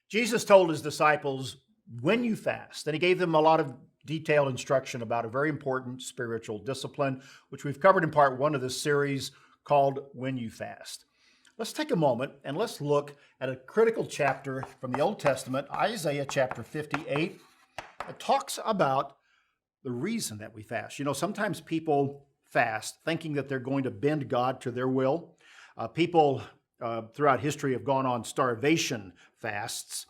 Jesus told his disciples, when you fast, and he gave them a lot of detailed instruction about a very important spiritual discipline, which we've covered in part one of this series called When You Fast. Let's take a moment and let's look at a critical chapter from the Old Testament, Isaiah chapter 58. It talks about the reason that we fast. You know, sometimes people fast thinking that they're going to bend God to their will. People throughout history have gone on starvation fasts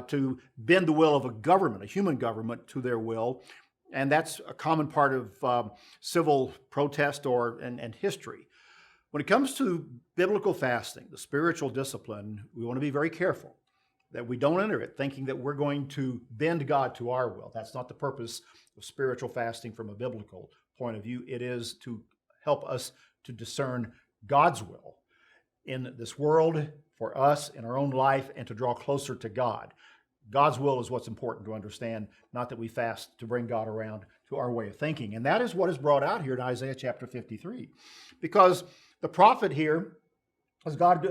to bend the will of a government, a human government, to their will. And that's a common part of civil protest and history. When it comes to biblical fasting, the spiritual discipline, we want to be very careful that we don't enter it thinking that we're going to bend God to our will. That's not the purpose of spiritual fasting from a biblical point of view. It is to help us to discern God's will in this world, for us, in our own life, and to draw closer to God. God's will is what's important to understand, not that we fast to bring God around to our way of thinking. And that is what is brought out here in Isaiah chapter 53. Because the prophet here, as God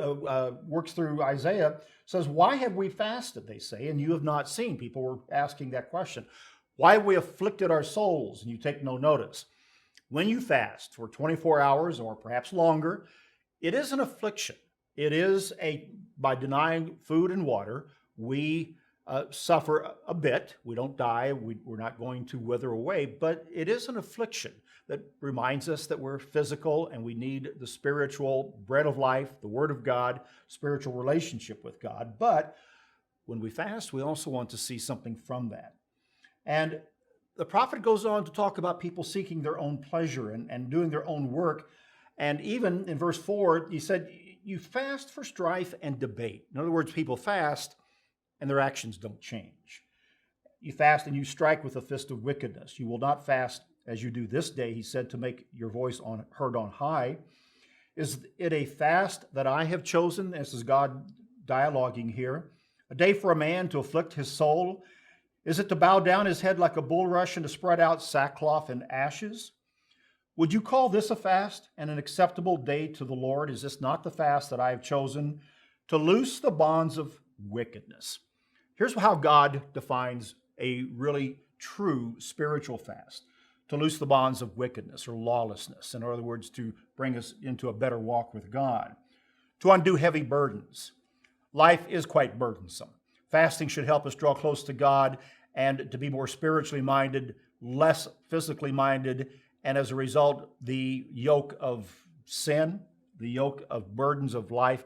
works through Isaiah, says, why have we fasted, they say, and you have not seen? People were asking that question. Why have we afflicted our souls, and you take no notice? When you fast for 24 hours or perhaps longer, it is an affliction. It is by denying food and water, we suffer a bit. We don't die. We're not going to wither away, but it is an affliction that reminds us that we're physical and we need the spiritual bread of life, the Word of God, spiritual relationship with God. But when we fast, we also want to see something from that. And the prophet goes on to talk about people seeking their own pleasure and doing their own work. And even in verse 4, he said, you fast for strife and debate. In other words, people fast and their actions don't change. You fast and you strike with a fist of wickedness. You will not fast as you do this day, he said, to make your voice heard on high. Is it a fast that I have chosen? This is God dialoguing here. A day for a man to afflict his soul? Is it to bow down his head like a bulrush and to spread out sackcloth and ashes? Would you call this a fast and an acceptable day to the Lord? Is this not the fast that I have chosen? To loose the bonds of wickedness. Here's how God defines a really true spiritual fast. To loose the bonds of wickedness or lawlessness. In other words, to bring us into a better walk with God. To undo heavy burdens. Life is quite burdensome. Fasting should help us draw close to God and to be more spiritually minded, less physically minded, and as a result, the yoke of sin, the yoke of burdens of life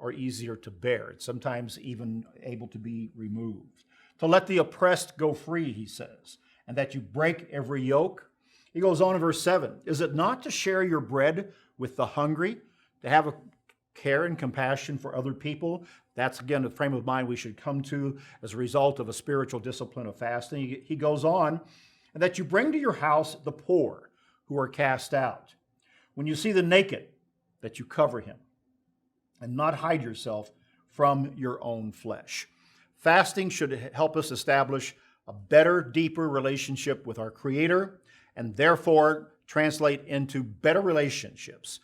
are easier to bear. It's sometimes even able to be removed. To let the oppressed go free, he says, and that you break every yoke. He goes on in verse 7, is it not to share your bread with the hungry, to have a care and compassion for other people? That's, again, the frame of mind we should come to as a result of a spiritual discipline of fasting. He goes on, and that you bring to your house the poor who are cast out. When you see the naked, that you cover him, and not hide yourself from your own flesh. Fasting should help us establish a better, deeper relationship with our Creator, and therefore translate into better relationships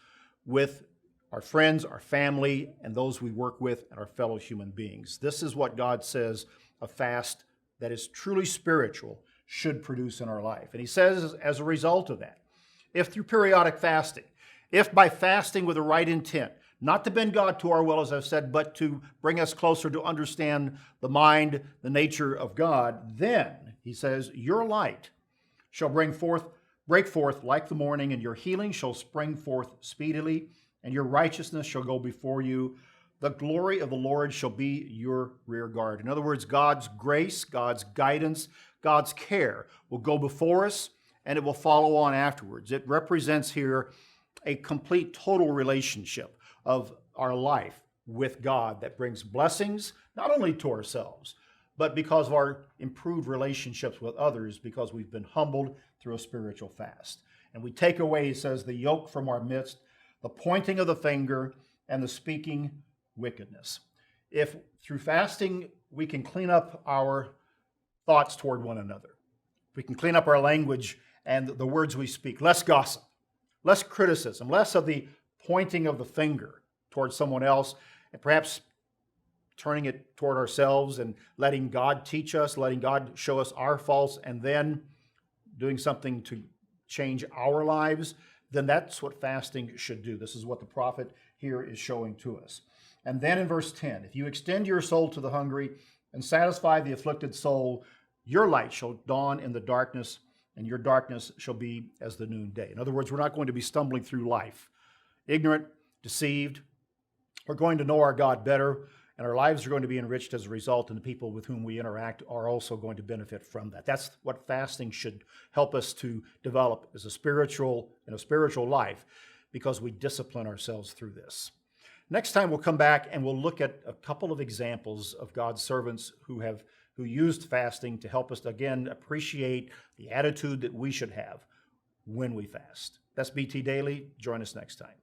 with our friends, our family, and those we work with, and our fellow human beings. This is what God says a fast that is truly spiritual should produce in our life. And he says, as a result of that, if through periodic fasting, if by fasting with the right intent, not to bend God to our will, as I've said, but to bring us closer to understand the mind, the nature of God, then, he says, your light shall break forth like the morning, and your healing shall spring forth speedily, and your righteousness shall go before you. The glory of the Lord shall be your rear guard. In other words, God's grace, God's guidance, God's care will go before us, and it will follow on afterwards. It represents here a complete, total relationship of our life with God that brings blessings, not only to ourselves, but because of our improved relationships with others, because we've been humbled through a spiritual fast. And we take away, he says, the yoke from our midst, the pointing of the finger, and the speaking wickedness. If through fasting we can clean up our thoughts toward one another, we can clean up our language and the words we speak, less gossip, less criticism, less of the pointing of the finger towards someone else, and perhaps turning it toward ourselves and letting God teach us, letting God show us our faults, and then doing something to change our lives, then that's what fasting should do. This is what the prophet here is showing to us. And then in verse 10, if you extend your soul to the hungry and satisfy the afflicted soul, your light shall dawn in the darkness, and your darkness shall be as the noonday. In other words, we're not going to be stumbling through life ignorant, deceived. We're going to know our God better, and our lives are going to be enriched as a result, and the people with whom we interact are also going to benefit from that. That's what fasting should help us to develop as a spiritual life, because we discipline ourselves through this. Next time we'll come back and we'll look at a couple of examples of God's servants who used fasting to help us again appreciate the attitude that we should have when we fast. That's BT Daily. Join us next time.